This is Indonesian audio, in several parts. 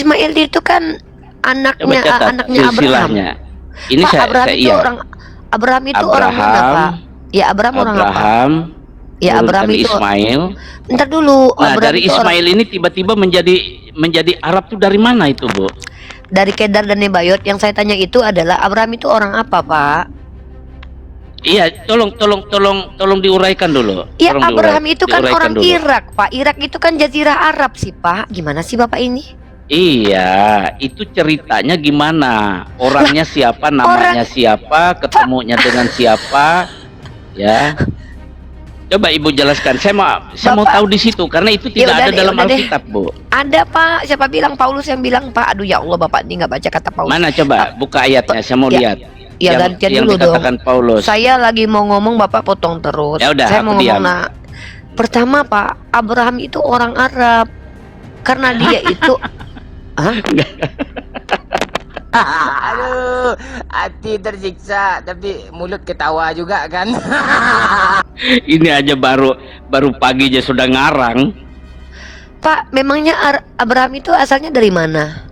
Ismail itu kan anaknya anaknya Abraham. Silsilahnya. Ini Pak, saya Abraham itu orang Abraham itu orang mana, Pak? Ya Abraham orang apa? Ya Abraham itu Ismail. Ntar dulu. Nah, Abraham dari itu Ismail ini tiba-tiba menjadi Arab tuh dari mana itu, Bu? dari Kedar dan Nebayot. Yang saya tanya itu adalah Abraham itu orang apa, Pak? Iya, tolong diuraikan dulu. Ya Abraham itu kan orang dulu. Irak, Pak. Irak itu kan jazirah Arab sih, Pak. Gimana sih Bapak ini? Iya, itu ceritanya gimana? Orangnya siapa, namanya siapa, ketemunya dengan siapa, ya? Coba Ibu jelaskan. Saya mau tahu di situ karena itu tidak ada dalam Alkitab, Bu. Ada, Pak. Siapa bilang? Paulus yang bilang, Pak. Aduh ya Allah, Bapak ini nggak baca kata Paulus. Mana coba buka ayatnya, saya mau lihat. Ya gantian yang dulu dikatakan dong. Paulus. Saya lagi mau ngomong, Bapak potong terus. Ya udah, saya mau diam. ngomong. Nah, pertama, Pak, Abraham itu orang Arab karena dia itu. Aduh, hati tersiksa tapi mulut ketawa juga kan. Ini aja baru pagi aja sudah ngarang. Pak, memangnya Abraham itu asalnya dari mana?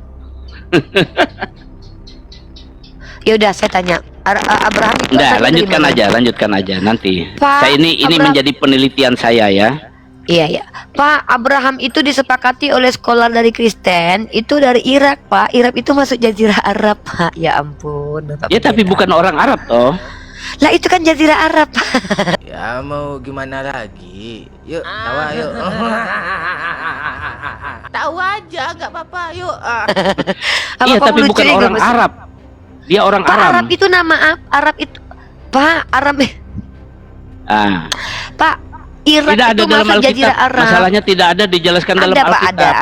Ya udah saya tanya, Abraham itu lanjutkan aja nanti. Pak, saya ini menjadi penelitian saya ya. Iya ya, Pak. Abraham itu disepakati oleh skolar dari Kristen itu dari Irak, Pak. Irak itu masuk jazirah Arab, Pak. Ya ampun, Bapak. Ya tapi bukan orang Arab toh. Lah itu kan jazirah Arab. Ya mau gimana lagi? Yuk, tawa yuk. Tawa aja, nggak apa-apa. Yuk. Iya tapi bukan orang Arab. Dia orang Pak, Aram. Arab itu nama Arab itu, Pak. Arab. Pak, Irak tidak itu ada dalam masuk Alkitab. jazirah Arab. Masalahnya tidak ada dijelaskan dalam Pak, Alkitab.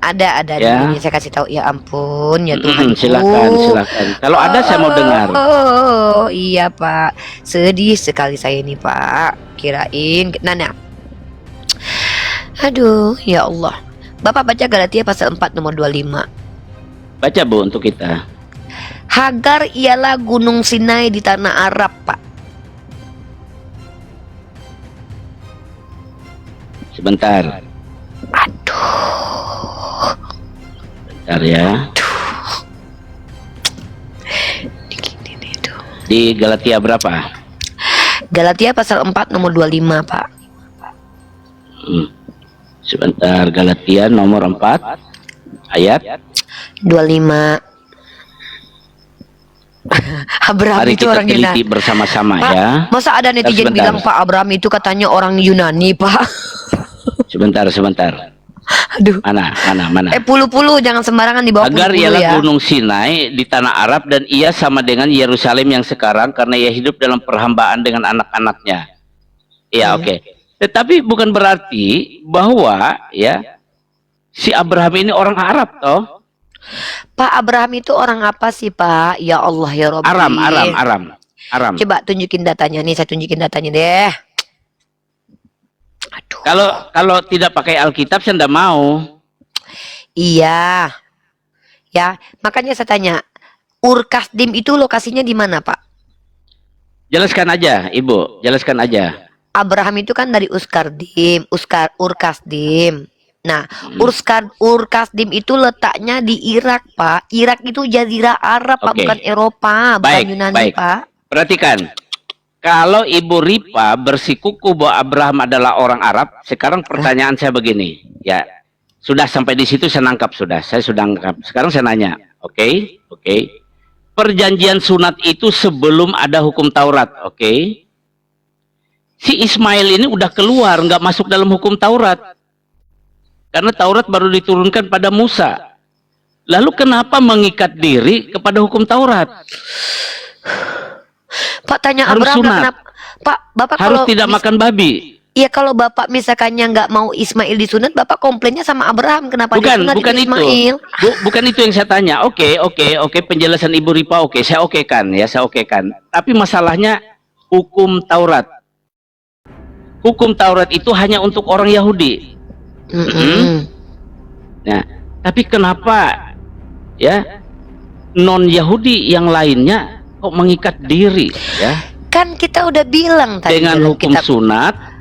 ada. Ya. Ini saya kasih tahu. Ya ampun, ya Tuhan. Silakan. Kalau ada saya mau dengar. Oh iya Pak, sedih sekali saya ini Pak. Kirain, Nana. Aduh, ya Allah. Bapak baca Galatia pasal 4 nomor 25. Baca Bu untuk kita. Hagar ialah gunung Sinai di tanah Arab, Pak. Sebentar. Aduh. Bentar ya. Di Galatia berapa? Galatia pasal 4 nomor 25, Pak. Sebentar, Galatia nomor 4 ayat 25. Abraham Mari itu kita orang teliti Yunani bersama-sama Pak, ya. masa ada netizen Sebentar. bilang Pak Abraham itu katanya orang Yunani, Pak. Sebentar. Aduh. Mana? Pulu-pulu jangan sembarangan dibawa Hagar pulu-pulu ialah ya. gunung Sinai di tanah Arab dan ia sama dengan Yerusalem yang sekarang karena ia hidup dalam perhambaan dengan anak-anaknya. Ya, oke. Tetapi bukan berarti bahwa ya si Abraham ini orang Arab toh. Pak, Abraham itu orang apa sih, Pak? Ya Allah ya Rabbi. Aram. Coba tunjukin datanya nih, saya tunjukin datanya deh. Aduh. Kalau tidak pakai Alkitab saya tidak mau. Iya. Ya, makanya saya tanya, Ur-Kasdim itu lokasinya di mana, Pak? Jelaskan aja, Ibu. Jelaskan aja. Abraham itu kan dari Ur-Kasdim. Nah, Ur-Kasdim itu letaknya di Irak, Pak. Irak itu jazirah Arab, Pak, bukan Eropa, bukan Yunani, Pak. Perhatikan. Kalau Ibu Ripa bersikuku bahwa Abraham adalah orang Arab, sekarang pertanyaan saya begini, ya. Sudah sampai di situ saya nangkap sudah. Saya sudah nangkap. Sekarang saya nanya, oke. Perjanjian sunat itu sebelum ada hukum Taurat, oke? Si Ismail ini udah keluar, nggak masuk dalam hukum Taurat. Karena Taurat baru diturunkan pada Musa. Lalu kenapa mengikat diri kepada hukum Taurat? Pak, tanya Harus Abraham sunat. kenapa? Pak, Bapak harus kalau tidak makan babi. Iya, kalau Bapak misalkannya nggak mau Ismail disunat, Bapak komplainnya sama Abraham kenapa disunat Ismail? Bukan itu yang saya tanya. Oke, penjelasan Ibu Ripa saya okekan. Tapi masalahnya hukum Taurat. Hukum Taurat itu hanya untuk orang Yahudi. Nah, tapi kenapa ya non Yahudi yang lainnya kok mengikat diri ya? Kan kita udah bilang tadi dengan hukum sunat.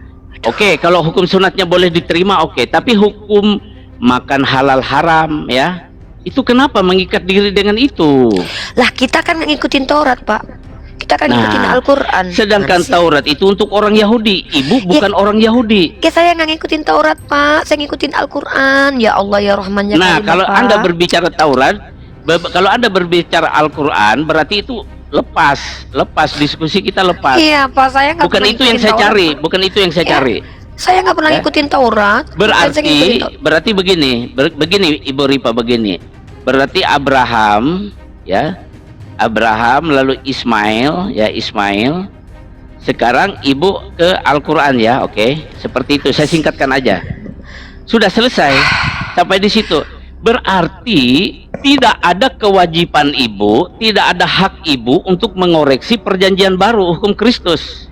Oke, kalau hukum sunatnya boleh diterima, oke. Tapi hukum makan halal haram ya, Itu kenapa mengikat diri dengan itu? Lah kita kan ngikutin Taurat, Pak. Kita kan ngikutin Nah, Al-Quran. sedangkan Mana sih? Taurat itu untuk orang Yahudi. Ibu bukan orang Yahudi. Ya saya nggak ngikutin Taurat, Pak. Saya ngikutin Al-Quran. Ya Allah ya Rahman ya Nah, Karim, kalau Pak. Anda berbicara Taurat, kalau Anda berbicara Al-Quran, berarti itu lepas diskusi kita lepas. Iya, Pak. Saya nggak Bukan pernah itu yang ngikutin saya Taurat, cari, Pak. bukan itu yang saya Ya, cari. Saya nggak pernah Ya. ngikutin Taurat. Bukan saya ngikutin Taurat. Berarti begini Ibu Ripa begini. Berarti Abraham lalu Ismail. Sekarang Ibu ke Al-Qur'an ya, oke. Seperti itu, saya singkatkan aja. Sudah selesai sampai di situ. Berarti tidak ada kewajiban Ibu, tidak ada hak Ibu untuk mengoreksi perjanjian baru hukum Kristus.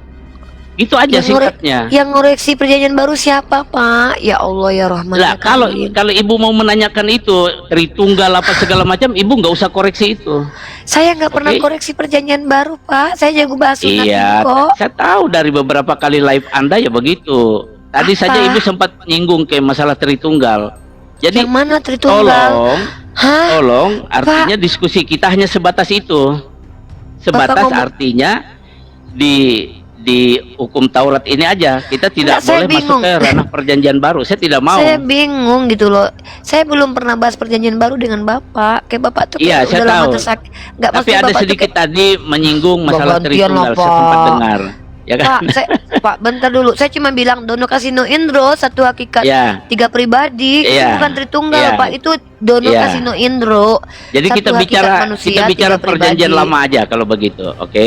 Itu aja singkatnya. Yang ngoreksi perjanjian baru siapa, Pak? Ya Allah ya Rahman Lah, ya Karim. kalau Ibu mau menanyakan itu Tritunggal apa segala macam, Ibu nggak usah koreksi itu. Saya nggak pernah Oke. koreksi perjanjian baru, Pak. Saya jago bahas sunat Iya, kok. saya tahu dari beberapa kali live Anda ya begitu. Tadi Apa? saja Ibu sempat nyinggung ke masalah Tritunggal. Jadi Yang mana Tritunggal? Hah? tolong artinya diskusi kita hanya sebatas itu. Sebatas Bapak ngomong- artinya di hukum Taurat ini aja. Kita tidak Enggak, saya boleh masuk bingung. ke ranah perjanjian baru. Saya tidak mau. Saya bingung gitu loh. Saya belum pernah bahas perjanjian baru dengan Bapak. Kayak Bapak tuh Iya, kayak saya udah lama tahu. Nggak, Tapi maksudnya ada Bapak tuh sedikit kayak, tadi menyinggung masalah Gantian lah, Tritunggal, saya sempat Pak. dengar. Ya kan? Pak, bentar dulu. Saya cuma bilang Dono Kasino Indro satu hakikat Ya. 3 pribadi. Itu Iya. bukan Tritunggal, Iya. Pak. Itu Dono Iya. Kasino Indro. Jadi Satu kita hakikat bicara manusia, 3 perjanjian pribadi. lama aja kalau begitu, oke?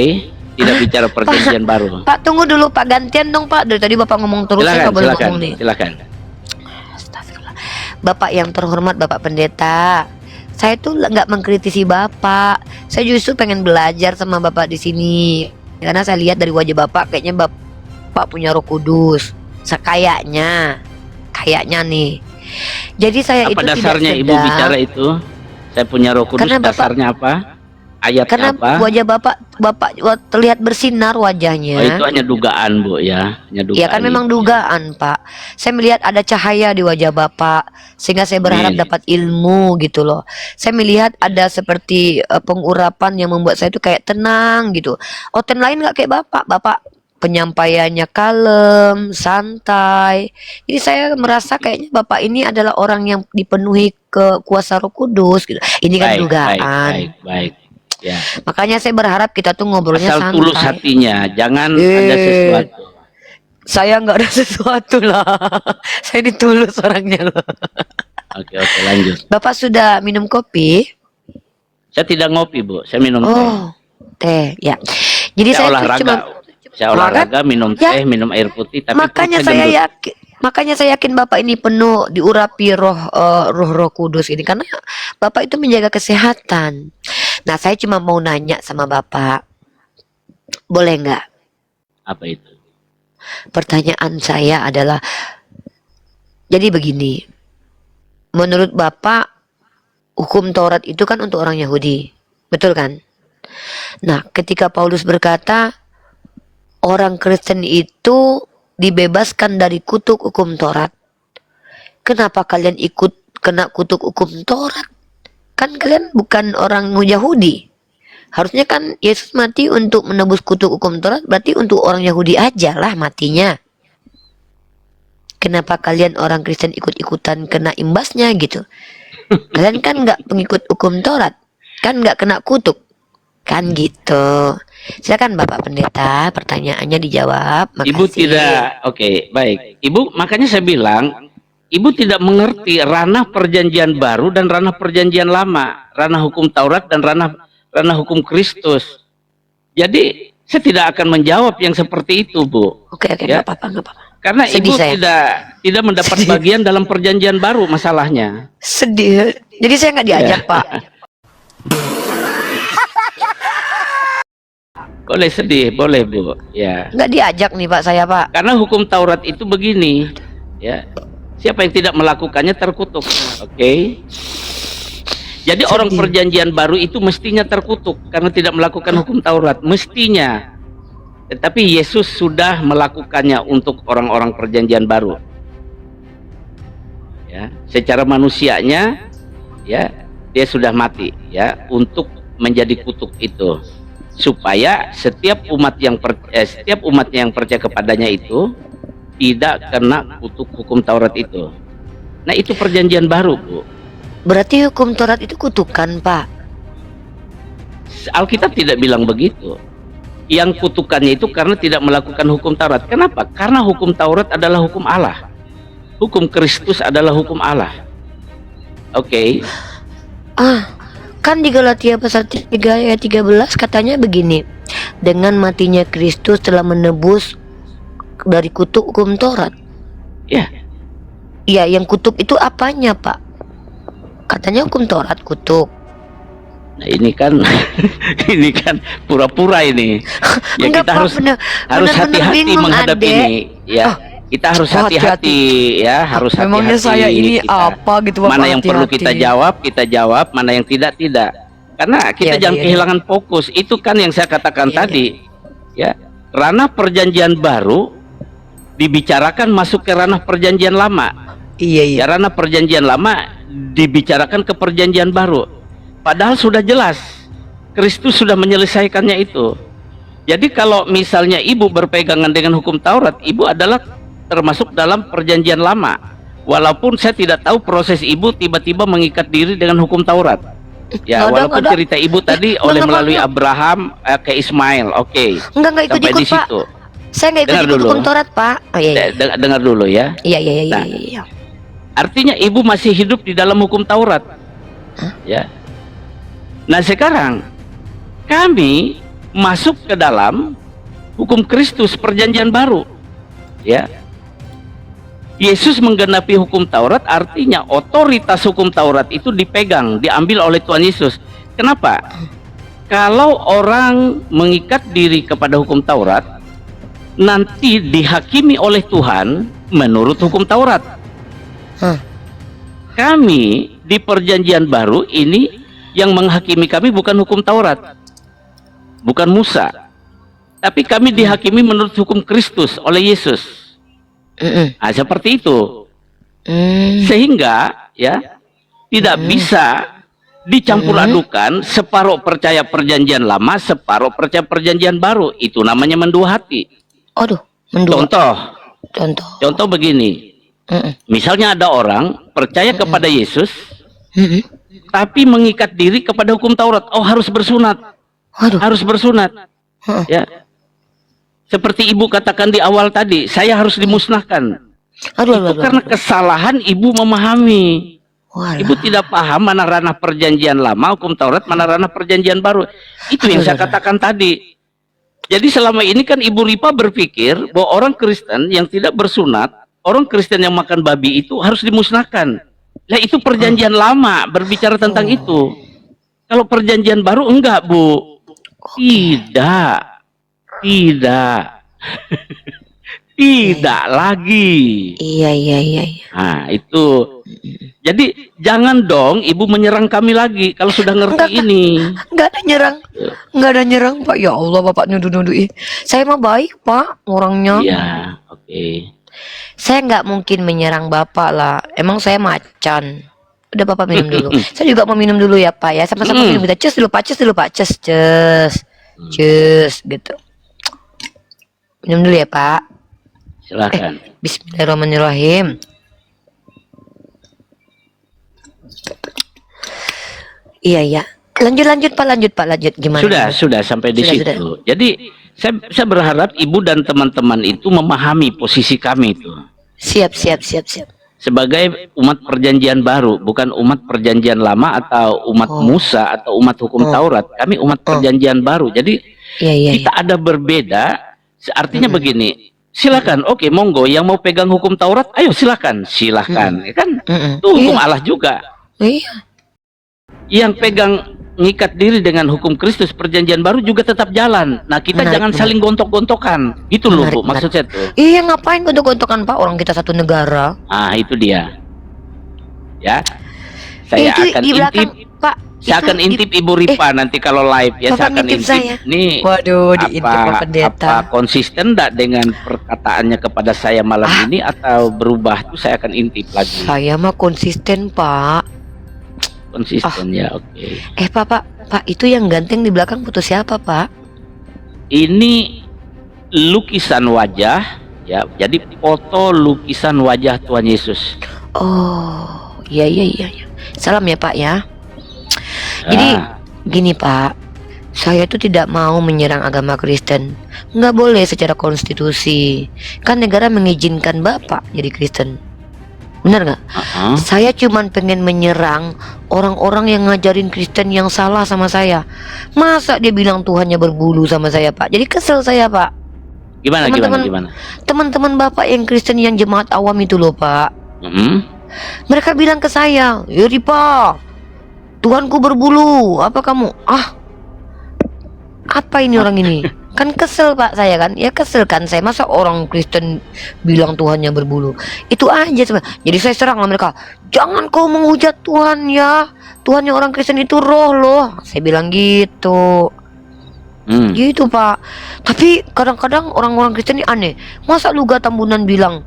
Tidak bicara perjanjian baru. Pak, tunggu dulu, Pak. Gantian dong, Pak. Dari tadi Bapak ngomong terus, saya nggak boleh ngomong nih. Silakan. Astagfirullah. Bapak yang terhormat, Bapak Pendeta. Saya tuh nggak mengkritisi Bapak. Saya justru pengen belajar sama Bapak di sini. Karena saya lihat dari wajah Bapak, kayaknya Bapak punya Roh Kudus. Kayaknya nih. Jadi saya Apa itu dasarnya tidak Ibu sedang. bicara itu? Saya punya Roh Kudus, Karena Bapak- dasarnya apa? Ayatnya Karena apa? wajah Bapak terlihat bersinar wajahnya. Oh, itu hanya dugaan, Bu, ya. Hanya dugaan. Iya kan memang itu. dugaan, Pak. Saya melihat ada cahaya di wajah Bapak sehingga saya berharap Amin. dapat ilmu gitu loh. Saya melihat ada seperti pengurapan yang membuat saya itu kayak tenang gitu. Oten lain nggak kayak Bapak. Bapak penyampaiannya kalem, santai. Jadi saya merasa kayaknya Bapak ini adalah orang yang dipenuhi kuasa Roh Kudus gitu. Ini kan dugaan. Baik. Ya. Makanya saya berharap kita tuh ngobrolnya Asal santai. tulus hatinya, jangan ada sesuatu. Saya nggak ada sesuatu lah. Saya ini tulus orangnya loh. Oke, lanjut. Bapak sudah minum kopi? Saya tidak ngopi, Bu. Saya minum teh. Oh, teh ya. Jadi Saya saya tuh olahraga. cuma Saya olahraga, minum Ya. teh, minum air putih, tapi makanya perutnya saya gendut. yakin Bapak ini penuh diurapi roh Kudus ini karena Bapak itu menjaga kesehatan. Nah, saya cuma mau nanya sama Bapak. Boleh nggak? Apa itu? Pertanyaan saya adalah jadi begini. Menurut Bapak hukum Taurat itu kan untuk orang Yahudi. Betul kan? Nah, ketika Paulus berkata orang Kristen itu dibebaskan dari kutuk hukum Taurat. Kenapa kalian ikut kena kutuk hukum Taurat? Kan kalian bukan orang Yahudi. Harusnya kan Yesus mati untuk menebus kutuk hukum Taurat, berarti untuk orang Yahudi aja lah matinya. Kenapa kalian orang Kristen ikut-ikutan kena imbasnya gitu? Kalian kan nggak pengikut hukum Taurat, kan nggak kena kutuk, kan gitu. Silakan Bapak Pendeta, pertanyaannya dijawab. Makasih. Ibu tidak, oke, baik. Ibu, makanya saya bilang, Ibu tidak mengerti ranah perjanjian baru dan ranah perjanjian lama, ranah hukum Taurat dan ranah hukum Kristus. Jadi, saya tidak akan menjawab yang seperti itu, Bu. Oke, Ya. nggak apa-apa, nggak apa-apa. Karena Sedih Ibu saya. tidak mendapat Sedih. bagian dalam perjanjian baru masalahnya. Sedih. Jadi saya nggak diajak, Ya. Pak. Boleh sedih, boleh, Bu. Ya. Nggak diajak nih Pak saya, Pak. Karena hukum Taurat itu begini, ya. Siapa yang tidak melakukannya terkutuk, oke? Jadi orang perjanjian baru itu mestinya terkutuk karena tidak melakukan hukum Taurat, mestinya. Tetapi Yesus sudah melakukannya untuk orang-orang perjanjian baru. Ya, secara manusianya, ya, dia sudah mati ya untuk menjadi kutuk itu, supaya setiap umatnya yang percaya kepadanya itu tidak kena kutuk hukum Taurat itu. Nah, itu perjanjian baru, Bu. Berarti hukum Taurat itu kutukan, Pak. Alkitab tidak bilang begitu. Yang kutukannya itu karena tidak melakukan hukum Taurat. Kenapa? Karena hukum Taurat adalah hukum Allah. Hukum Kristus adalah hukum Allah. Oke. Kan di Galatia pasal 3 ayat 13 katanya begini. Dengan matinya Kristus telah menebus dari kutuk hukum Taurat. Ya. Ya, yang kutuk itu apanya, Pak? Katanya hukum Taurat kutuk. Nah, ini kan ini kan pura-pura ini. Ya, Enggak, kita Pak, harus bener-bener hati-hati bingung, menghadapi Adek. ini, ya. Kita harus hati-hati, ya, harus hati-hati. Memangnya saya ini kita. apa gitu, Bapak? Mana yang perlu Hati-hati. kita jawab, mana yang tidak. Karena kita Iya, jangan iya. kehilangan fokus. Itu kan yang saya katakan Iya, tadi. Ya, ranah perjanjian baru dibicarakan masuk ke ranah perjanjian lama. Iya, iya. Ya, ranah perjanjian lama dibicarakan ke perjanjian baru. Padahal sudah jelas Kristus sudah menyelesaikannya itu. Jadi kalau misalnya ibu berpegangan dengan hukum Taurat, ibu adalah termasuk dalam perjanjian lama. Walaupun saya tidak tahu proses ibu tiba-tiba mengikat diri dengan hukum Taurat. Ya, Nggak ada, walaupun nggak ada. cerita ibu tadi Nggak, melalui nggak. Abraham ke Ismail, oke. Enggak Sampai ikut-ikut, di Pak. situ. Saya nggak Dengar ikut-ikut dulu. hukum Taurat, Pak. Oh iya, iya. Dengar dulu ya. Iya, iya, iya, Nah. iya, iya. Artinya ibu masih hidup di dalam hukum Taurat. Ya. Nah, sekarang kami masuk ke dalam hukum Kristus, perjanjian baru. Ya. Yesus menggenapi hukum Taurat, artinya otoritas hukum Taurat itu dipegang, diambil oleh Tuhan Yesus. Kenapa? Kalau orang mengikat diri kepada hukum Taurat, nanti dihakimi oleh Tuhan menurut hukum Taurat. Kami di perjanjian baru ini yang menghakimi kami bukan hukum Taurat, bukan Musa, tapi kami dihakimi menurut hukum Kristus oleh Yesus. Nah, seperti itu. Sehingga ya tidak bisa dicampur adukan, separuh percaya perjanjian lama, separuh percaya perjanjian baru. Itu namanya mendua hati. Aduh, mendua. Contoh begini. Misalnya ada orang percaya kepada Yesus, tapi mengikat diri kepada hukum Taurat. Oh, harus bersunat. Aduh. Harus bersunat. Ya. Seperti ibu katakan di awal tadi, saya harus dimusnahkan. Aduh, Itu karena kesalahan ibu memahami. Walah. Ibu tidak paham mana ranah perjanjian lama, hukum Taurat, mana ranah perjanjian baru. Itu yang saya katakan tadi. Jadi selama ini kan Ibu Ripa berpikir bahwa orang Kristen yang tidak bersunat, orang Kristen yang makan babi itu harus dimusnahkan. Nah, itu perjanjian lama berbicara tentang itu. Kalau perjanjian baru enggak, Bu. Tidak. Tidak lagi. Iya. Nah, itu. Jadi jangan dong Ibu menyerang kami lagi kalau sudah ngerti ini. Enggak ada nyerang, Pak. Ya Allah, Bapak nuduh-nuduh. Saya mah baik, Pak, orangnya. Iya, oke. Saya nggak mungkin menyerang Bapak lah. Emang saya macan. Udah, Bapak minum dulu. Saya juga mau minum dulu ya, Pak ya. Sama-sama minum kita. Cus dulu, Pak. Cus gitu. Minum dulu ya, Pak. Silakan. Bismillahirrahmanirrahim. Iya. Lanjut, Pak. Gimana? Sudah sampai di Sudah, situ. Jadi saya berharap Ibu dan teman-teman itu memahami posisi kami itu. Siap. Sebagai umat perjanjian baru, bukan umat perjanjian lama atau umat Musa atau umat hukum Taurat. Kami umat perjanjian baru. Jadi Iya. kita ada berbeda. Artinya begini. Silakan, oke, monggo yang mau pegang hukum Taurat, ayo silakan. Ya kan? Itu hukum Allah juga. Iya. Yang pegang ngikat diri dengan hukum Kristus perjanjian baru juga tetap jalan. Nah, kita Menarik, jangan saling gontok-gontokan. Gitu loh, Bu, maksud saya tuh. Iya, ngapain gontok-gontokan, Pak? Orang kita satu negara. Ah, itu dia. Ya. Saya Itu akan di belakang, intip. Pak. Saya itu akan intip Ibu Ripa nanti kalau live ya. Bapak Saya akan ngintip intip. saya. Nih, Waduh, diintip Pak Pendeta. apa konsisten enggak dengan perkataannya kepada saya malam ini atau berubah tuh saya akan intip lagi. Saya mah konsisten, Pak. konsisten ya, oke. Pak, itu yang ganteng di belakang foto siapa, Pak? Ini lukisan wajah ya, jadi foto lukisan wajah Tuhan Yesus. Oh, iya. Salam ya, Pak ya. Jadi gini, Pak, saya itu tidak mau menyerang agama Kristen. Nggak boleh secara konstitusi. Kan negara mengizinkan Bapak jadi Kristen. Benar nggak? Saya cuman pengen menyerang orang-orang yang ngajarin Kristen yang salah sama saya. Masa dia bilang Tuhannya berbulu sama saya, Pak? Jadi kesel saya, Pak. Gimana? Teman-teman Bapak yang Kristen yang jemaat awam itu loh, Pak. Mereka bilang ke saya, "Yuri, Pak, Tuhanku berbulu. Apa kamu?" Apa ini orang ini? Kan kesel, Pak, saya kan. Ya kesel kan saya. Masa orang Kristen bilang Tuhannya berbulu? Itu aja sebenarnya. Jadi saya serang sama mereka. "Jangan kau menghujat Tuhan ya. Tuhannya orang Kristen itu roh loh." Saya bilang gitu. Gitu, Pak. Tapi kadang-kadang orang-orang Kristen ini aneh. Masa Luga Tambunan bilang,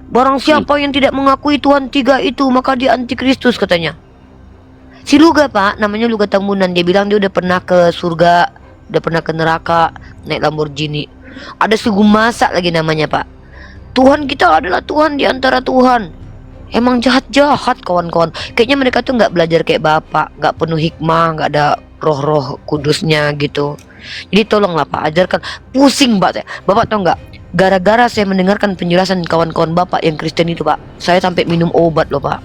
"Barang siapa yang tidak mengakui Tuhan tiga itu, maka dia antikristus," katanya. Si Luga, Pak, namanya Luga Tambunan. Dia bilang dia udah pernah ke surga, udah pernah ke neraka, naik Lamborghini. Ada Sugu Masak lagi namanya, Pak. Tuhan kita adalah Tuhan di antara Tuhan. Emang jahat-jahat kawan-kawan. Kayaknya mereka tuh nggak belajar kayak Bapak, nggak penuh hikmah, nggak ada roh-roh kudusnya gitu. Jadi tolonglah, Pak, ajarkan. Pusing, Pak, saya. Bapak tahu nggak? Gara-gara saya mendengarkan penjelasan kawan-kawan Bapak yang Kristen itu, Pak, saya sampai minum obat loh, Pak.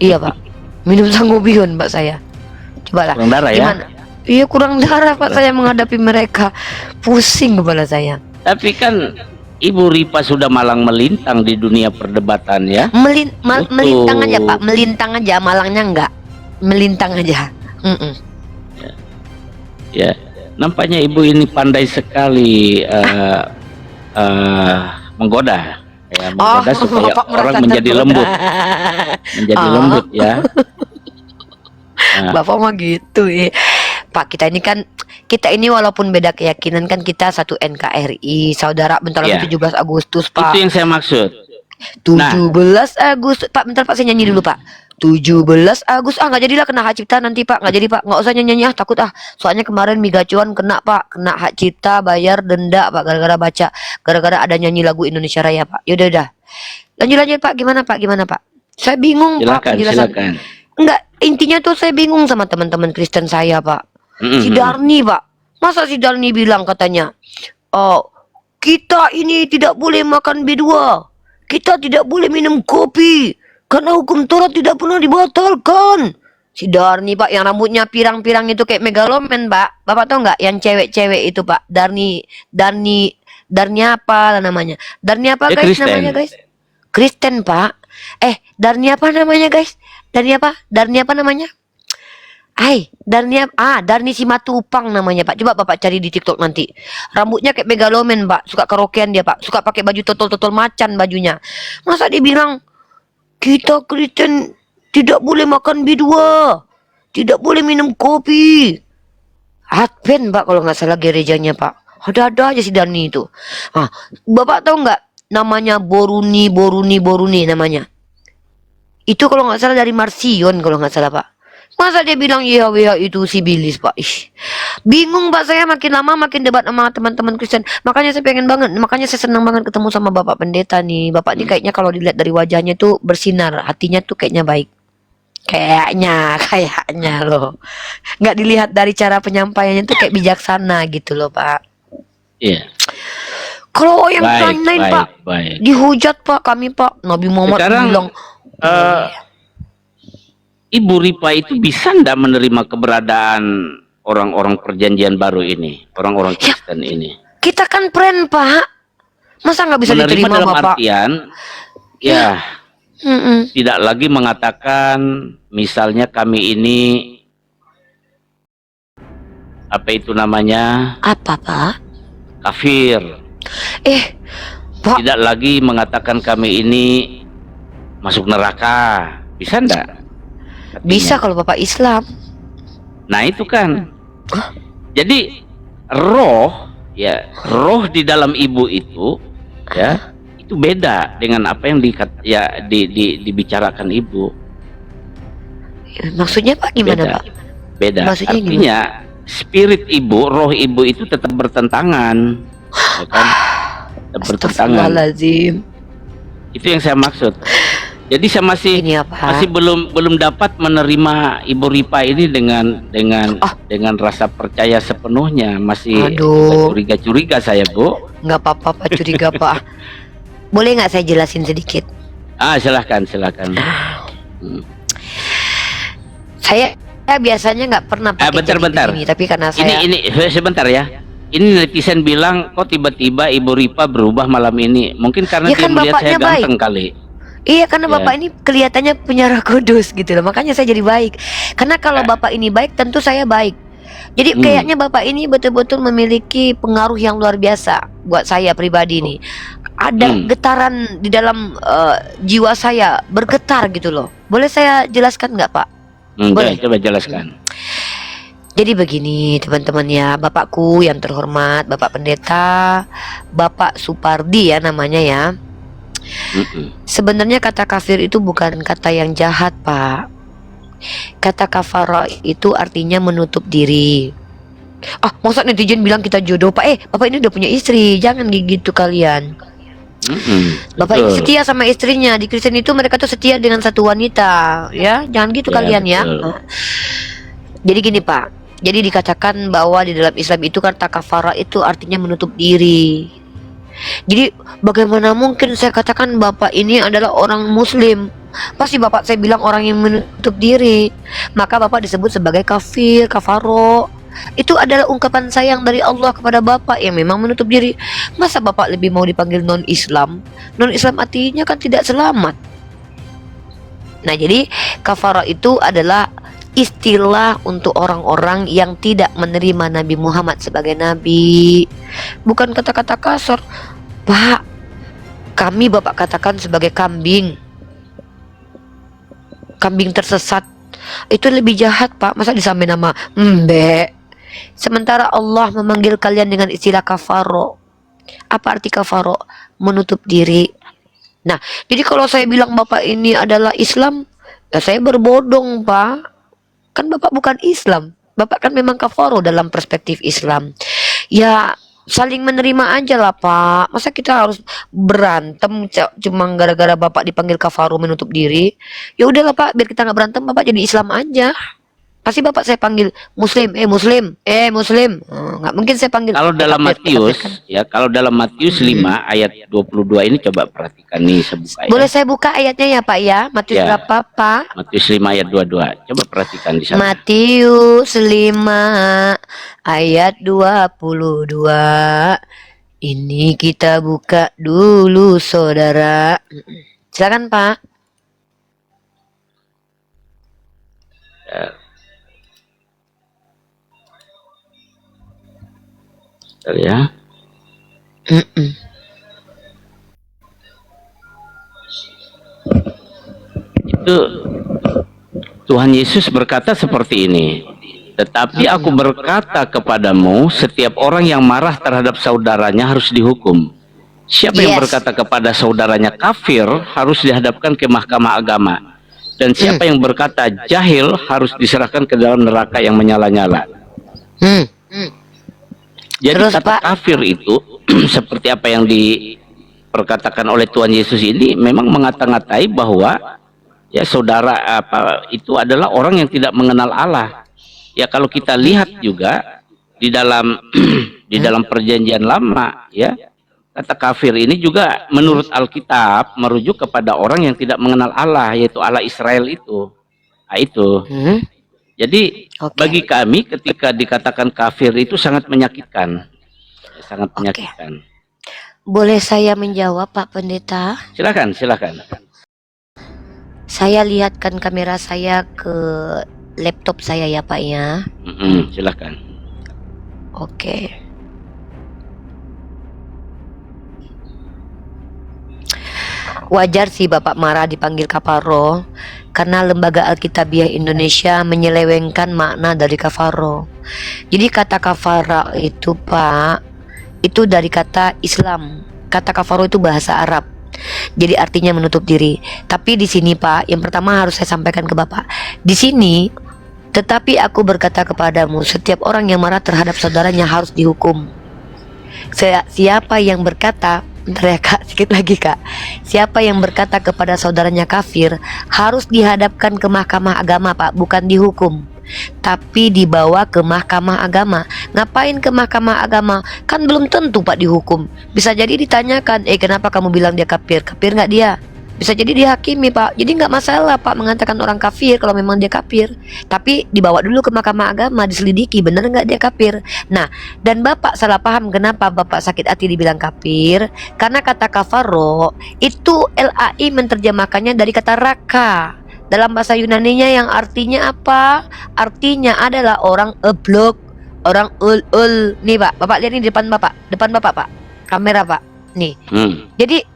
Iya, Pak. Minum sangobion, Pak, saya. Cobalah. Kurang darah ya? Gimana? Iya, kurang darah, Pak, saya menghadapi mereka. Pusing kepala saya. Tapi kan Ibu Ripa sudah malang melintang di dunia perdebatan ya. Melintang aja, Pak. Melintang aja, malangnya enggak. Melintang aja. Ya, nampaknya Ibu ini pandai sekali menggoda. Ya, menggoda supaya Bapak orang merasa menjadi tergoda. lembut. Menjadi lembut ya. Bapak mah gitu ya. Pak, kita ini walaupun beda keyakinan kan kita satu NKRI, saudara. Bentar lagi 17 Agustus, Pak. Itu yang saya maksud. 17 Agustus, Pak, bentar, Pak, saya nyanyi dulu, Pak. 17 Agustus, nggak jadilah kena hak cipta nanti, Pak, nggak jadi, Pak, nggak usah nyanyi, takut soalnya kemarin Migacuan kena, Pak, kena hak cipta, bayar denda, Pak, gara-gara ada nyanyi lagu Indonesia Raya, Pak. Yaudah, lanjut, Pak, gimana, Pak? Saya bingung, Pak, Silakan. Enggak, intinya tuh saya bingung sama teman-teman Kristen saya, Pak. Si Darni, Pak, masa si Darni bilang katanya, kita ini tidak boleh makan B2, kita tidak boleh minum kopi, karena hukum Taurat tidak pernah dibatalkan. Si Darni, Pak, yang rambutnya pirang-pirang itu kayak megaloman, Pak. Bapak tahu nggak yang cewek-cewek itu, Pak? Darni apa namanya? Darni apa, guys, Kristen. namanya, guys? Kristen, Pak. Darni apa namanya, guys? Darni apa namanya? Darni Simatupang namanya, Pak. Coba Bapak cari di TikTok nanti. Rambutnya kayak megaloman, Pak. Suka karaokean dia, Pak. Suka pakai baju totol-totol macan bajunya. Masa dia bilang kita Kristen tidak boleh makan B2, tidak boleh minum kopi. Advent, Pak, kalau nggak salah gerejanya, Pak. Ada aja si Dani itu. Bapak tahu nggak namanya Boruni namanya? Itu kalau nggak salah dari Marsion kalau nggak salah, Pak. Masa dia bilang YHWH itu sibilis, Pak? Bingung, Pak, saya makin lama makin debat sama teman-teman Kristen. Makanya saya senang banget ketemu sama Bapak Pendeta nih. Bapak ini kayaknya kalau dilihat dari wajahnya tuh bersinar, hatinya tuh kayaknya baik. Kayaknya loh. Nggak dilihat dari cara penyampaiannya tuh kayak bijaksana gitu loh, Pak. Iya. Kalau yang lain, Pak, dihujat, Pak, kami, Pak. Nabi Muhammad Sekarang, bilang, Ibu Ripa itu bisa ndak menerima keberadaan orang-orang perjanjian baru ini, orang-orang Kristen ini? Kita kan friend, Pak. Masa nggak bisa Menerima diterima, dalam Bapak? artian, tidak lagi mengatakan, misalnya kami ini, apa itu namanya? Apa, Pak? Kafir. Pak. Tidak lagi mengatakan kami ini masuk neraka. Bisa ndak? Bisa kalau Bapak Islam. Nah itu kan. Jadi roh di dalam ibu itu ya itu beda dengan apa yang dibicarakan ibu. Maksudnya Pak gimana Beda. Pak? Beda. Maksudnya Artinya spirit ibu, roh ibu itu tetap bertentangan, ya kan? Tetap bertentangan. Astagfirullahaladzim. Itu yang saya maksud. Jadi saya masih Ini ya Pak. masih belum dapat menerima Ibu Ripa ini dengan rasa percaya sepenuhnya. Masih Aduh. curiga-curiga saya, Bu. Nggak apa-apa Pak, curiga Pak. Boleh nggak saya jelasin sedikit? Silahkan. Saya biasanya nggak pernah pakai Bentar. ini, tapi karena saya Ini sebentar ya. Ini netizen bilang kok tiba-tiba Ibu Ripa berubah malam ini. Mungkin karena Ya dia kan melihat saya bapaknya baik. ganteng kali. iya karena Ya. Bapak ini kelihatannya punya Roh Kudus gitu loh, makanya saya jadi baik. Karena kalau Bapak ini baik, tentu saya baik. Jadi kayaknya Bapak ini betul-betul memiliki pengaruh yang luar biasa buat saya pribadi nih. Ada getaran di dalam jiwa saya, bergetar gitu loh. Boleh saya jelaskan nggak Pak? Boleh. Coba jelaskan. Jadi begini teman-teman ya, Bapakku yang terhormat, Bapak Pendeta, Bapak Supardi ya namanya ya. Sebenarnya kata kafir itu bukan kata yang jahat Pak. Kata kafara itu artinya menutup diri. Masa netizen bilang kita jodoh Pak? Bapak ini udah punya istri, jangan gitu kalian. Bapak ini setia sama istrinya. Di Kristen itu mereka tuh setia dengan satu wanita, ya. Jangan gitu kalian ya. Jadi gini Pak. Jadi dikatakan bahwa di dalam Islam itu kata kafara itu artinya menutup diri. Jadi bagaimana mungkin saya katakan Bapak ini adalah orang Muslim? Pasti Bapak saya bilang orang yang menutup diri. Maka Bapak disebut sebagai kafir, kafaro. Itu adalah ungkapan sayang dari Allah kepada Bapak yang memang menutup diri. Masa Bapak lebih mau dipanggil non-Islam? Non-Islam artinya kan tidak selamat. Nah jadi kafara itu adalah istilah untuk orang-orang yang tidak menerima Nabi Muhammad sebagai Nabi. Bukan kata-kata kasar Pak. Kami Bapak katakan sebagai kambing. Kambing tersesat. Itu lebih jahat Pak. Masa disamain nama Mbek. Sementara Allah memanggil kalian dengan istilah kafaro. Apa arti kafaro? Menutup diri. Nah jadi kalau saya bilang Bapak ini adalah Islam, ya saya berbodong Pak. Kan Bapak bukan Islam. Bapak kan memang kafaro dalam perspektif Islam. Ya saling menerima aja lah Pak. Masa kita harus berantem cuma gara-gara Bapak dipanggil kafaro menutup diri? Ya udahlah Pak, biar kita nggak berantem, Bapak jadi Islam aja. Pasti Bapak saya panggil Muslim, Muslim. Nggak mungkin saya panggil. Kalau dalam kafir, Matius kan? ya, kalau dalam Matius 5 ayat 22 ini coba perhatikan nih, saya buka ya. Boleh saya buka ayatnya ya Pak ya? Matius Ya. berapa Pak? Matius 5 ayat 22. Coba perhatikan di sana. Matius 5 ayat 22. Ini kita buka dulu saudara. Silakan Pak. Bentar ya. Itu Tuhan Yesus berkata seperti ini. Tetapi aku berkata kepadamu, setiap orang yang marah terhadap saudaranya harus dihukum. Siapa yang berkata kepada saudaranya kafir harus dihadapkan ke mahkamah agama. Dan siapa yang berkata jahil harus diserahkan ke dalam neraka yang menyala-nyala. Jadi Terus, kata Pak? kafir itu seperti apa yang diperkatakan oleh Tuhan Yesus ini memang mengata-ngatai bahwa ya saudara itu adalah orang yang tidak mengenal Allah. Ya kalau kita lihat juga di dalam di dalam perjanjian lama ya, kata kafir ini juga menurut Alkitab merujuk kepada orang yang tidak mengenal Allah, yaitu Allah Israel itu. Nah, itu. Jadi bagi kami ketika dikatakan kafir itu sangat menyakitkan. Sangat menyakitkan. Boleh saya menjawab Pak Pendeta? Silakan. Saya lihatkan kamera saya ke laptop saya ya Pak ya. Silakan. Oke. Wajar sih Bapak marah dipanggil kafaro karena Lembaga Alkitabiah Indonesia menyelewengkan makna dari kafaro. Jadi kata kafara itu Pak, itu dari kata Islam. Kata kafaro itu bahasa Arab. Jadi artinya menutup diri. Tapi di sini Pak, yang pertama harus saya sampaikan ke Bapak. Di sini, tetapi aku berkata kepadamu, setiap orang yang marah terhadap saudaranya harus dihukum. Siapa yang berkata, bentar ya Kak, sedikit lagi Kak. Siapa yang berkata kepada saudaranya kafir harus dihadapkan ke mahkamah agama Pak, bukan dihukum, tapi dibawa ke mahkamah agama. Ngapain ke mahkamah agama? Kan belum tentu Pak dihukum. Bisa jadi ditanyakan, kenapa kamu bilang dia kafir? Kafir nggak dia? Bisa jadi dihakimi Pak. Jadi nggak masalah Pak mengatakan orang kafir kalau memang dia kafir. Tapi dibawa dulu ke mahkamah agama, diselidiki benar nggak dia kafir. Nah, dan Bapak salah paham kenapa Bapak sakit hati dibilang kafir. Karena kata kafaro itu LAI menerjemahkannya dari kata raka. Dalam bahasa Yunaninya yang artinya apa? Artinya adalah orang eblok, orang ul. Nih Pak, Bapak lihat ini depan Bapak Pak. Kamera Pak. Nih. Jadi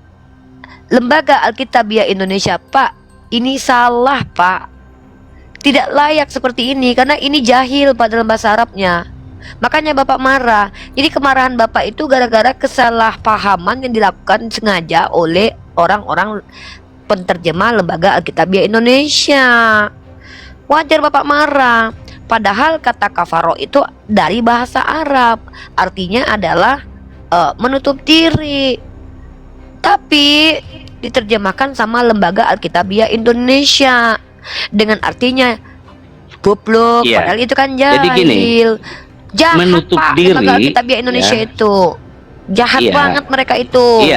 Lembaga Alkitabiah Indonesia, Pak, ini salah Pak. Tidak layak seperti ini karena ini jahil Pak dalam bahasa Arabnya. Makanya Bapak marah. Jadi kemarahan Bapak itu gara-gara kesalahpahaman yang dilakukan sengaja oleh orang-orang penterjemah Lembaga Alkitabiah Indonesia. Wajar Bapak marah. Padahal kata kafaro itu dari bahasa Arab, artinya adalah menutup diri. Tapi diterjemahkan sama Lembaga Alkitabiah Indonesia dengan artinya goblok, padahal itu kan jahil. Jadi gini, jahat menutup Pak, diri, Lembaga Alkitabiah Indonesia itu jahat banget mereka itu.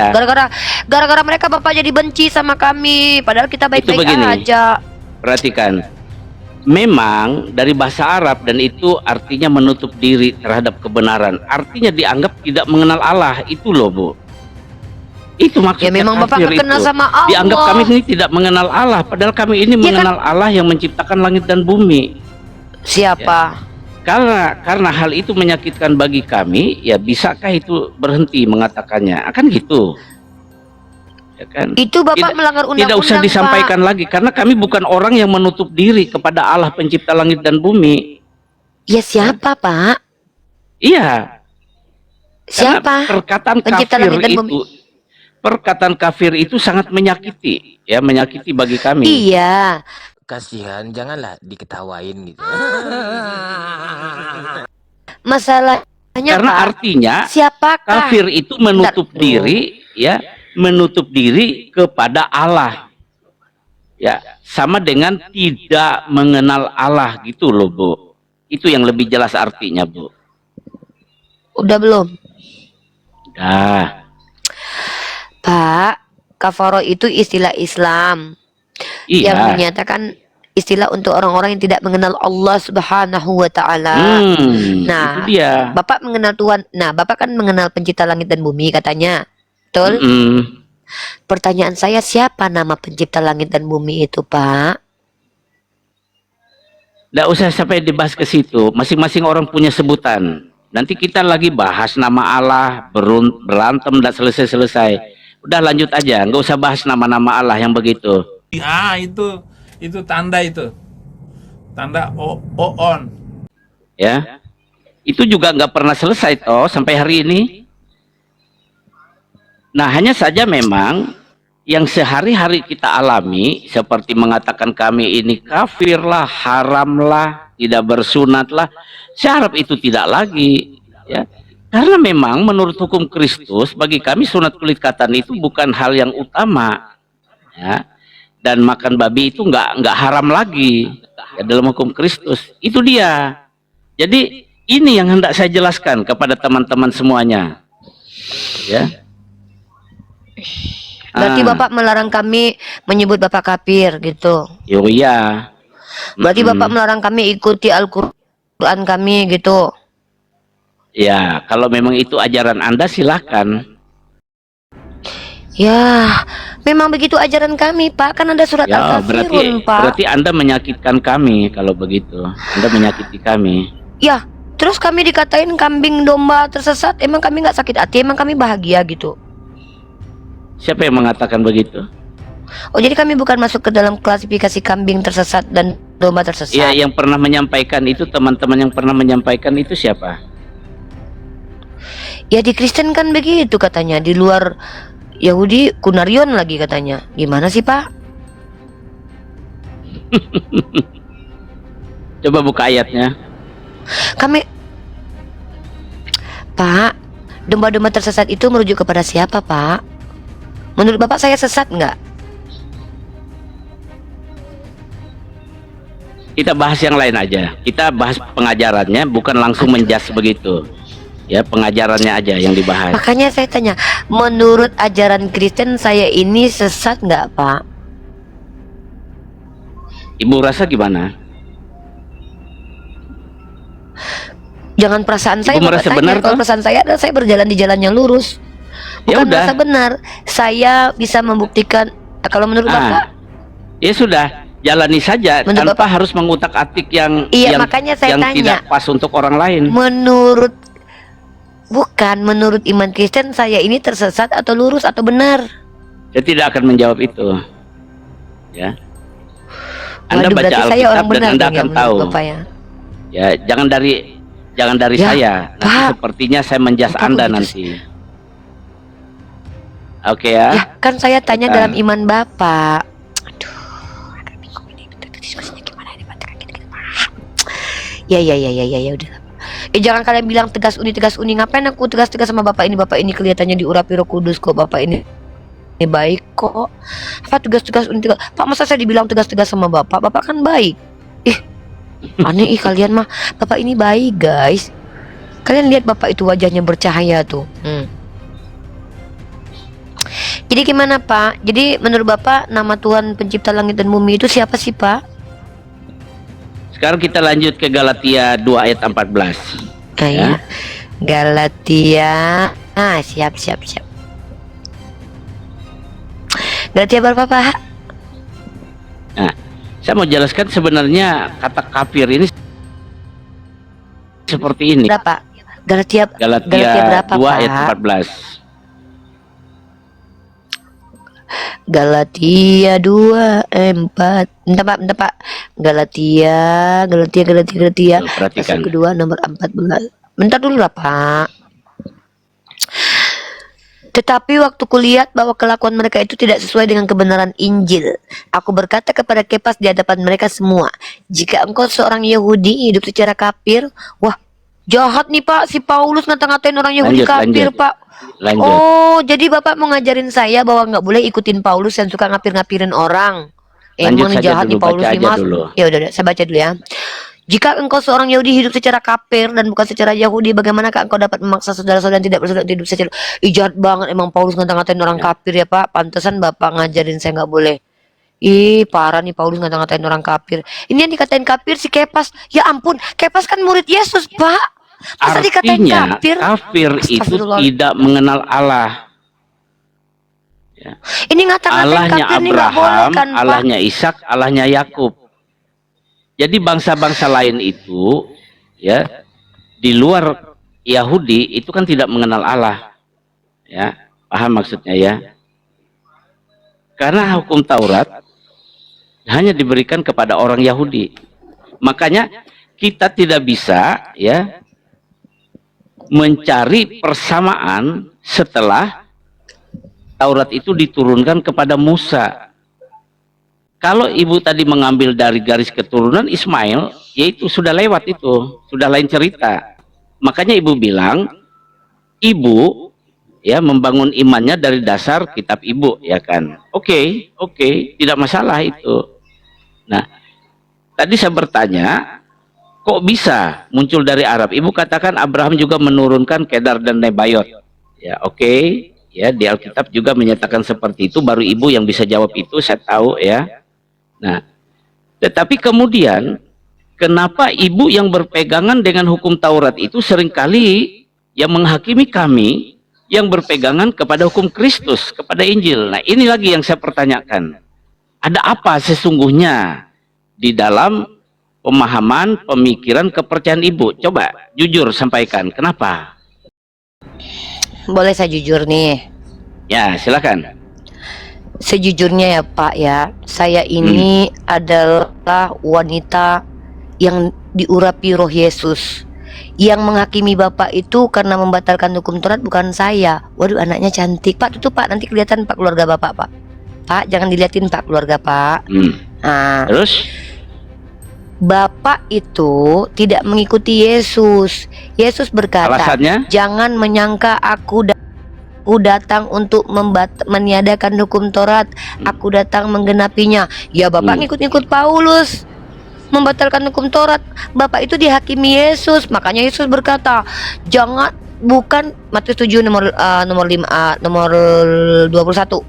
Gara-gara mereka Bapak jadi benci sama kami, padahal kita baik-baik aja. Perhatikan, memang dari bahasa Arab dan itu artinya menutup diri terhadap kebenaran. Artinya dianggap tidak mengenal Allah, itu loh Bu. Itu maksudnya. Ya memang Bapak kenal sama Allah. Dianggap kami ini tidak mengenal Allah, padahal kami ini mengenal Allah yang menciptakan langit dan bumi. Siapa? Karena hal itu menyakitkan bagi kami, ya bisakah itu berhenti mengatakannya? Akan gitu. Ya kan? Itu Bapak melanggar undang-undang. Tidak usah disampaikan lagi karena kami bukan orang yang menutup diri kepada Allah pencipta langit dan bumi. Ya siapa Pak? Iya. Siapa? Perkataan pencipta kafir langit dan itu. bumi. Perkataan kafir itu sangat menyakiti, ya menyakiti bagi kami. Iya. Kasihan, janganlah diketawain gitu. Masalahnya karena Pak, artinya siapakah kafir itu menutup diri, ya menutup diri kepada Allah, ya sama dengan tidak mengenal Allah gitu loh Bu. Itu yang lebih jelas artinya Bu. Udah belum? Udah. Pak, kafaro itu istilah Islam yang menyatakan istilah untuk orang-orang yang tidak mengenal Allah Subhanahu wa Ta'ala. Nah, itu dia. Bapak mengenal Tuhan. Nah, Bapak kan mengenal pencipta langit dan bumi katanya. Betul? Pertanyaan saya, siapa nama pencipta langit dan bumi itu, Pak? Nggak usah sampai dibahas ke situ. Masing-masing orang punya sebutan. Nanti kita lagi bahas nama Allah, berantem, nggak selesai-selesai. Udah lanjut aja, nggak usah bahas nama-nama Allah yang begitu. Itu tanda on. Ya, itu juga nggak pernah selesai toh sampai hari ini. Nah, hanya saja memang yang sehari-hari kita alami seperti mengatakan kami ini kafir lah, haram lah, tidak bersunat lah. Saya harap itu tidak lagi, ya. Karena memang menurut hukum Kristus bagi kami sunat kulit katan itu bukan hal yang utama, ya. Dan makan babi itu nggak haram lagi, ya, dalam hukum Kristus. Itu dia. Jadi ini yang hendak saya jelaskan kepada teman-teman semuanya, ya. Berarti Bapak melarang kami menyebut Bapak kafir gitu. Iya. Berarti Bapak melarang kami ikuti Al-Quran kami gitu. Ya, kalau memang itu ajaran Anda silahkan. Ya, memang begitu ajaran kami, Pak. Kan ada surat Al-Kafirun, Pak. Berarti Anda menyakitkan kami kalau begitu. Anda menyakiti kami. Ya, terus kami dikatain kambing domba tersesat. Emang kami nggak sakit hati? Emang kami bahagia gitu? Siapa yang mengatakan begitu? Oh, jadi kami bukan masuk ke dalam klasifikasi kambing tersesat dan domba tersesat? Ya, yang pernah menyampaikan itu, teman-teman yang pernah menyampaikan itu siapa? Ya di Kristen kan begitu katanya, di luar Yahudi Kunarion lagi katanya. Gimana sih Pak? Coba buka ayatnya. Kami Pak, domba-domba tersesat itu merujuk kepada siapa Pak? Menurut Bapak saya sesat nggak? Kita bahas yang lain aja. Kita bahas pengajarannya, bukan langsung menjas begitu. Ya, pengajarannya aja yang dibahas. Makanya saya tanya, menurut ajaran Kristen saya ini sesat nggak Pak? Ibu rasa gimana? Jangan perasaan saya, Ibu Bapak merasa tanya. benar Kalau toh? perasaan saya adalah saya berjalan di jalan yang lurus. Ya Bukan udah. merasa benar. Saya bisa membuktikan. Kalau menurut Bapak, Ya sudah, jalani saja Menurut tanpa harus mengutak-atik yang Iya, yang, makanya saya yang tanya. tidak pas untuk orang lain. menurut iman Kristen saya ini tersesat atau lurus atau benar? Saya tidak akan menjawab itu. Ya. Anda Waduh, baca berarti saya Alkitab orang dan benar Anda dong ya akan menurut tahu. Bapak ya. Ya, jangan dari Ya, saya. Nanti Pak. sepertinya saya menjas Bapak Anda kok gitu nanti. Oke ya. Ya, kan saya tanya Kita- dalam iman Bapak. Aduh, agak bingung ini. Diskusinya gimana ini Pak? Ya udah. Jangan kalian bilang tegas uni. Ngapain aku tegas sama Bapak ini kelihatannya diurapi Roh Kudus kok. Bapak ini baik kok. Apa tegas uni. Pak, masa saya dibilang tegas sama Bapak? Bapak kan baik. Aneh kalian mah. Bapak ini baik, guys. Kalian lihat Bapak itu wajahnya bercahaya tuh. Jadi gimana Pak? Jadi menurut Bapak nama Tuhan pencipta langit dan bumi itu siapa sih Pak? Sekarang kita lanjut ke Galatia 2 ayat 14. Ah, Ya. ya. Galatia. Siap. Galatia berapa Pak? Nah, saya mau jelaskan sebenarnya kata kafir ini seperti ini. Berapa? Galatia berapa 2 ayat Pak? 14. Galatia 2 4. Bentar Pak. Galatia. Tuh, perhatikan. Pasal kedua nomor 14. Bentar dulu lah Pak. Tetapi waktu kulihat bahwa kelakuan mereka itu tidak sesuai dengan kebenaran Injil, aku berkata kepada Kepas di hadapan mereka semua, jika engkau seorang Yahudi hidup secara kafir, wah jahat nih Pak, si Paulus ngata-ngatain orang Yahudi kafir Pak. Lanjut. Oh, jadi Bapak mau ngajarin saya bahwa nggak boleh ikutin Paulus yang suka ngapir-ngapirin orang. Lanjut Emang saja jahat dulu, nih Paulus baca nih aja Mas. dulu. Ya udah, saya baca dulu ya. Jika engkau seorang Yahudi hidup secara kafir dan bukan secara Yahudi, bagaimanakah engkau dapat memaksa saudara-saudara yang tidak bersaudara hidup secara jahat banget emang Paulus ngata-ngatain orang kafir ya Pak. Pantesan Bapak ngajarin saya nggak boleh. Ih, parah nih Paulus ngata-ngatain orang kafir. Ini yang dikatain kafir si Kepas. Ya ampun, Kepas kan murid Yesus, Pak. Masa dikatain Artinya kafir? kafir itu Astagfirullah. tidak mengenal Allah. Ini ngata-ngatain Allahnya kafir nih nggak boleh Abraham, kan, Pak? Allahnya Ishak, Allahnya Yakub. Jadi bangsa-bangsa lain itu ya di luar Yahudi itu kan tidak mengenal Allah. Ya, paham maksudnya ya? Karena hukum Taurat hanya diberikan kepada orang Yahudi. Makanya kita tidak bisa ya mencari persamaan setelah Taurat itu diturunkan kepada Musa. Kalau ibu tadi mengambil dari garis keturunan Ismail, yaitu sudah lewat itu, sudah lain cerita. Makanya ibu bilang, ibu ya membangun imannya dari dasar kitab ibu, ya kan? Oke, tidak masalah itu. Nah, tadi saya bertanya, kok bisa muncul dari Arab? Ibu katakan Abraham juga menurunkan Kedar dan Nebayot. Ya, oke. Ya, di Alkitab juga menyatakan seperti itu. Baru ibu yang bisa jawab itu, saya tahu ya. Nah, tetapi kemudian kenapa ibu yang berpegangan dengan hukum Taurat itu seringkali yang menghakimi kami yang berpegangan kepada hukum Kristus, kepada Injil? Nah, ini lagi yang saya pertanyakan. Ada apa sesungguhnya di dalam pemahaman, pemikiran, kepercayaan ibu? Coba jujur sampaikan. Kenapa? Boleh saya jujur nih? Ya, silakan. Sejujurnya ya Pak ya, saya ini adalah wanita yang diurapi Roh Yesus, Yang menghakimi Bapak itu karena membatalkan hukum Taurat bukan saya. Waduh, anaknya cantik. Pak, tutup Pak, nanti kelihatan Pak keluarga Bapak, Pak. Pak, jangan diliatin Pak keluarga Pak. Nah, Terus? Bapak itu tidak mengikuti Yesus. Yesus berkata, Alasannya? jangan menyangka aku datang untuk meniadakan hukum Taurat. Aku datang menggenapinya. Ya, Bapak ngikut-ngikut Paulus, membatalkan hukum Taurat. Bapak itu dihakimi Yesus. Makanya Yesus berkata, jangan, bukan Matius 7 nomor 21.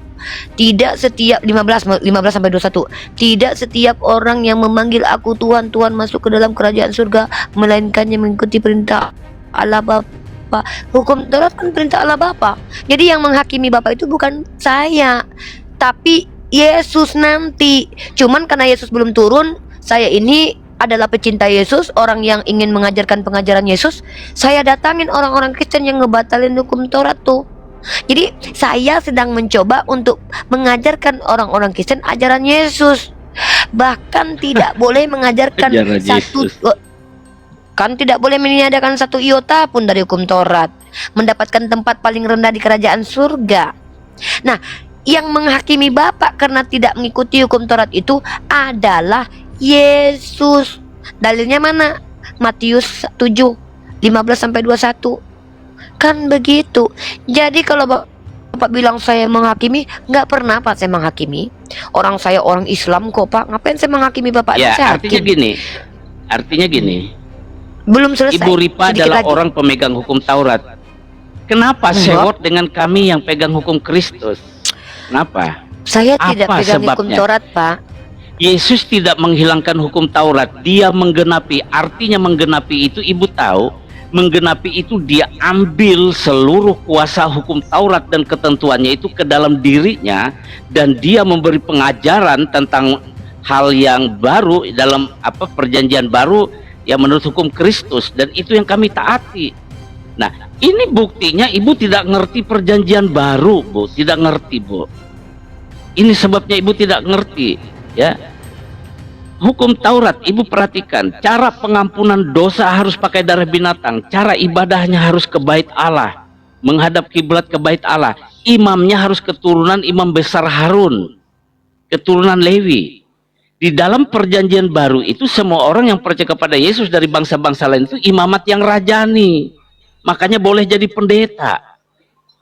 Tidak setiap 15 sampai 21. Tidak setiap orang yang memanggil aku Tuhan, Tuhan masuk ke dalam kerajaan surga, melainkan yang mengikuti perintah Allah Bapa. Hukum Taurat kan perintah Allah Bapa. Jadi yang menghakimi Bapak itu bukan saya, tapi Yesus nanti. Cuman karena Yesus belum turun, saya ini adalah pecinta Yesus, orang yang ingin mengajarkan pengajaran Yesus. Saya datangin orang-orang Kristen yang ngebatalin hukum Taurat tuh. Jadi saya sedang mencoba untuk mengajarkan orang-orang Kristen ajaran Yesus. Bahkan tidak boleh mengajarkan Ajaran satu Yesus. kan tidak boleh meniadakan satu iota pun dari hukum Taurat, mendapatkan tempat paling rendah di kerajaan surga. Nah, yang menghakimi Bapak karena tidak mengikuti hukum Taurat itu adalah Yesus. Dalilnya mana? Matius 7 15 sampai 21. Kan begitu. Jadi kalau Bapak bilang saya menghakimi, nggak pernah Pak saya menghakimi. Orang saya orang Islam kok Pak. Ngapain saya menghakimi Bapak? Ya, Saya artinya hakim. gini. Artinya gini. Belum selesai. Ibu Ripa Sedikit adalah lagi. orang pemegang hukum Taurat. Kenapa Enggak. sewot dengan kami yang pegang hukum Kristus? Kenapa? Saya tidak Apa pegang hukum sebabnya? Taurat Pak. Yesus tidak menghilangkan hukum Taurat, dia menggenapi. Artinya menggenapi itu, ibu tahu, menggenapi itu dia ambil seluruh kuasa hukum Taurat dan ketentuannya itu ke dalam dirinya, dan dia memberi pengajaran tentang hal yang baru dalam perjanjian baru yang menurut hukum Kristus, dan itu yang kami taati. Nah, ini buktinya ibu tidak ngerti perjanjian baru, Bu, tidak ngerti, Bu. Ini sebabnya ibu tidak ngerti, ya. Hukum Taurat, ibu perhatikan, cara pengampunan dosa harus pakai darah binatang, cara ibadahnya harus ke bait Allah, menghadap kiblat ke bait Allah. Imamnya harus keturunan imam besar Harun, keturunan Lewi. Di dalam perjanjian baru itu semua orang yang percaya kepada Yesus dari bangsa-bangsa lain itu imamat yang rajani. Makanya boleh jadi pendeta.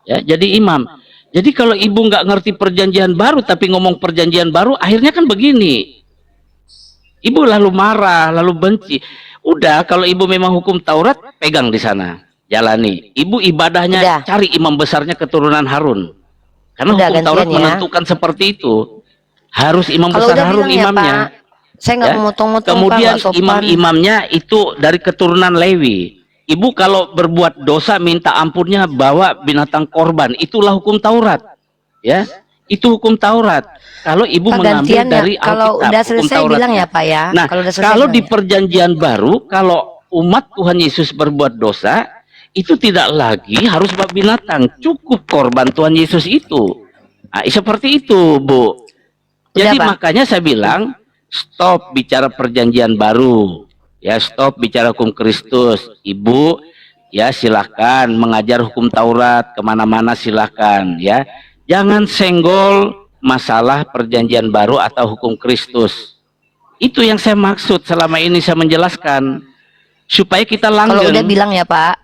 Ya, jadi imam. Jadi kalau ibu nggak ngerti perjanjian baru tapi ngomong perjanjian baru, akhirnya kan begini. Ibu lalu marah, lalu benci. Udah, kalau ibu memang hukum Taurat, pegang di sana, jalani. Ibu ibadahnya Udah. cari imam besarnya keturunan Harun. Karena Udah, hukum Taurat gantian ya. menentukan seperti itu. Harus imam Kalau besar udah Harun bilang ya imamnya. Pak, saya nggak Ya. mau motong-motong Kemudian Pak, nggak sopan. imam-imamnya itu dari keturunan Lewi. Ibu kalau berbuat dosa minta ampunnya bawa binatang korban. Itulah hukum Taurat. Ya, itu hukum Taurat. Kalau ibu Pak, mengambil gantian ya. dari Kalau Alkitab, udah hukum selesai Tauratnya. bilang ya Pak ya. Nah, Kalau udah selesai kalau bilang di ya. perjanjian baru, kalau umat Tuhan Yesus berbuat dosa, itu tidak lagi harus bawa binatang, cukup korban Tuhan Yesus itu. Nah, seperti itu, Bu. Jadi Pak. makanya saya bilang, stop bicara perjanjian baru. Ya, stop bicara hukum Kristus. Ibu, ya silahkan mengajar hukum Taurat, kemana-mana silahkan. Ya, jangan senggol masalah perjanjian baru atau hukum Kristus. Itu yang saya maksud selama ini saya menjelaskan. Supaya kita langgeng. Kalau udah bilang ya Pak.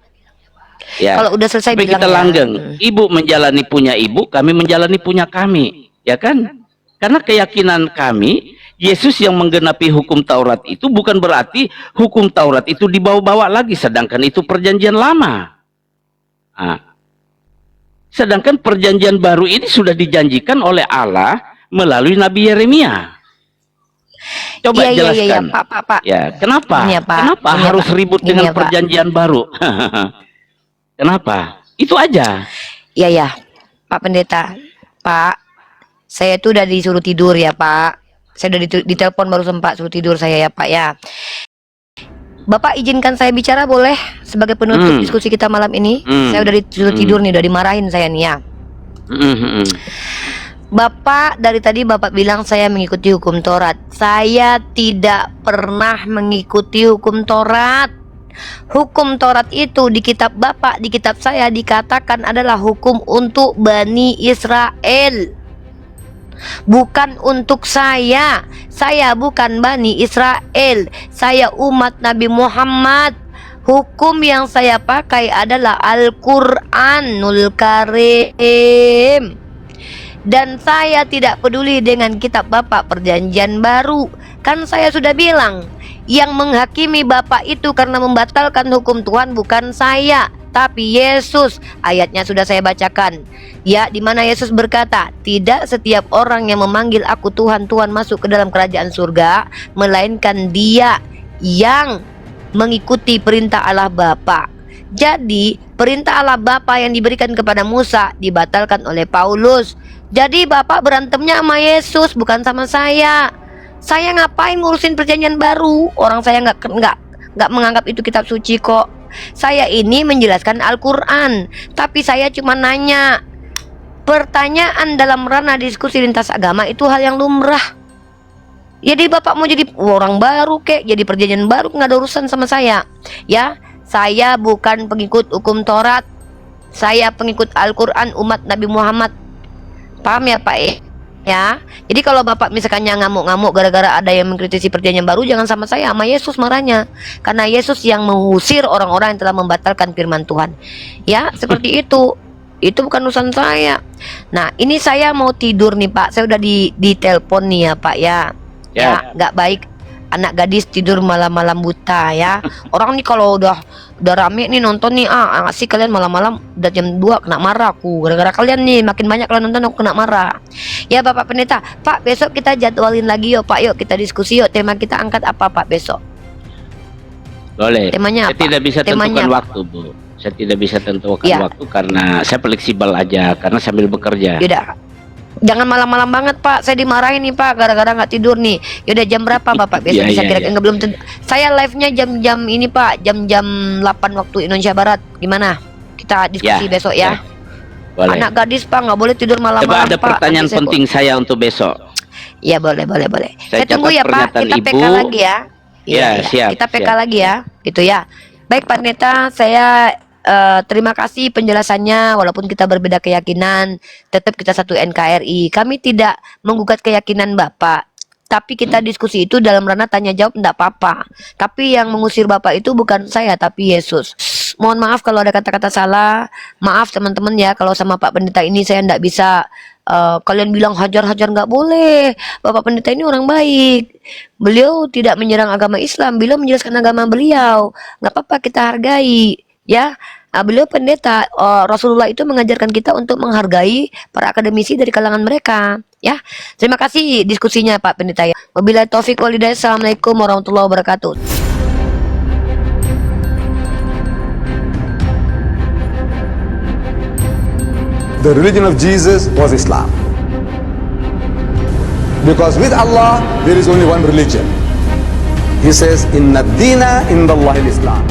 Ya. Kalau udah selesai Supaya bilang kita ya. langgeng. Ibu menjalani punya ibu, kami menjalani punya kami. Ya kan? Karena keyakinan kami, Yesus yang menggenapi hukum Taurat itu bukan berarti hukum Taurat itu dibawa-bawa lagi. Sedangkan itu perjanjian lama. Nah, sedangkan perjanjian baru ini sudah dijanjikan oleh Allah melalui Nabi Yeremia. Coba Iya, jelaskan. Pak. Ya, kenapa? Ini ya, Pak. Kenapa Ini ya, harus Pak. ribut Ini dengan ya, Pak. perjanjian baru? Kenapa? Itu aja. Iya ya, Pak Pendeta. Pak, saya tuh udah disuruh tidur ya Pak. Saya udah ditelepon baru sempat suruh tidur saya ya Pak ya. Bapak izinkan saya bicara boleh sebagai penutup diskusi kita malam ini. Saya udah disuruh tidur nih, udah dimarahin saya nih ya. Bapak dari tadi Bapak bilang saya mengikuti hukum Taurat. Saya tidak pernah mengikuti hukum Taurat. Hukum Taurat itu di kitab Bapak, di kitab saya dikatakan adalah hukum untuk Bani Israel, bukan untuk saya. Saya bukan Bani Israel, saya umat Nabi Muhammad. Hukum yang saya pakai adalah Al-Quranul Karim. Dan saya tidak peduli dengan kitab Bapak Perjanjian Baru. Kan saya sudah bilang, yang menghakimi Bapak itu karena membatalkan hukum Tuhan bukan saya, tapi Yesus. Ayatnya sudah saya bacakan. Ya, di mana Yesus berkata, tidak setiap orang yang memanggil aku Tuhan, Tuhan masuk ke dalam kerajaan surga, melainkan dia yang mengikuti perintah Allah Bapa. Jadi perintah Allah Bapa yang diberikan kepada Musa dibatalkan oleh Paulus. Jadi Bapak berantemnya sama Yesus, bukan sama saya. Saya ngapain ngurusin perjanjian baru? Orang saya nggak menganggap itu kitab suci kok. Saya ini menjelaskan Al-Quran, tapi saya cuma nanya. Pertanyaan dalam ranah diskusi lintas agama itu hal yang lumrah. Jadi Bapak mau jadi orang baru kek, jadi perjanjian baru, nggak ada urusan sama saya. Ya, saya bukan pengikut hukum Taurat. Saya pengikut Al-Quran umat Nabi Muhammad. Paham ya Pak? Ya, jadi kalau Bapak misalkan ngamuk-ngamuk gara-gara ada yang mengkritisi perjanjian baru, jangan sama saya, sama Yesus marahnya. Karena Yesus yang mengusir orang-orang yang telah membatalkan firman Tuhan. Ya, seperti itu. Itu bukan urusan saya. Nah, ini saya mau tidur nih Pak. Saya udah di telepon nih ya Pak ya. Ya, nggak baik anak gadis tidur malam-malam buta ya. Orang nih kalau udah rame nih nonton nih, sih kalian malam-malam udah jam 2 kena marah aku. Gara-gara kalian nih makin banyak kalian nonton aku kena marah. Ya Bapak Pendeta, Pak besok kita jadwalin lagi yuk Pak, yuk kita diskusi yuk. Tema kita angkat apa Pak besok? Boleh. Temanya saya apa? tidak bisa Temanya tentukan apa? waktu Bu. Saya tidak bisa tentukan Ya. waktu karena saya fleksibel aja, karena sambil bekerja. Yaudah, jangan malam-malam banget Pak, saya dimarahin nih Pak gara-gara nggak tidur nih. Yaudah jam berapa Bapak besok Iya, bisa iya, kira-kira? iya. Nggak, belum tentu. Saya live-nya jam-jam ini Pak, jam-jam 8 waktu Indonesia Barat. Gimana? Kita diskusi Ya, besok ya. Boleh. Anak gadis Pak nggak boleh tidur malam-malam Coba ada Pak. pertanyaan Nanti saya penting saya untuk besok. Ya boleh. Saya Saya tunggu catat ya Pak. pernyataan Kita PK Ibu. lagi ya. Ya, siap, Kita PK siap. lagi ya. Gitu ya. Baik Pak Neta, saya terima kasih penjelasannya. Walaupun kita berbeda keyakinan, tetap kita satu NKRI. Kami tidak menggugat keyakinan Bapak, tapi kita diskusi itu dalam ranah tanya jawab, enggak apa-apa. Tapi yang mengusir Bapak itu bukan saya, tapi Yesus. Mohon maaf kalau ada kata-kata salah. Maaf teman-teman ya, kalau sama Pak Pendeta ini saya enggak bisa. Kalian bilang hajar-hajar, nggak boleh. Bapak Pendeta ini orang baik. Beliau tidak menyerang agama Islam, beliau menjelaskan agama beliau. Nggak apa-apa, kita hargai. Ya, beliau pendeta. Rasulullah itu mengajarkan kita untuk menghargai para akademisi dari kalangan mereka. Ya, terima kasih diskusinya Pak Pendeta. Ya. Wabillahi taufik walhidayah. Assalamualaikum warahmatullahi wabarakatuh. The religion of Jesus was Islam. Because with Allah, there is only one religion. He says, Inna dina indallahi al-Islam.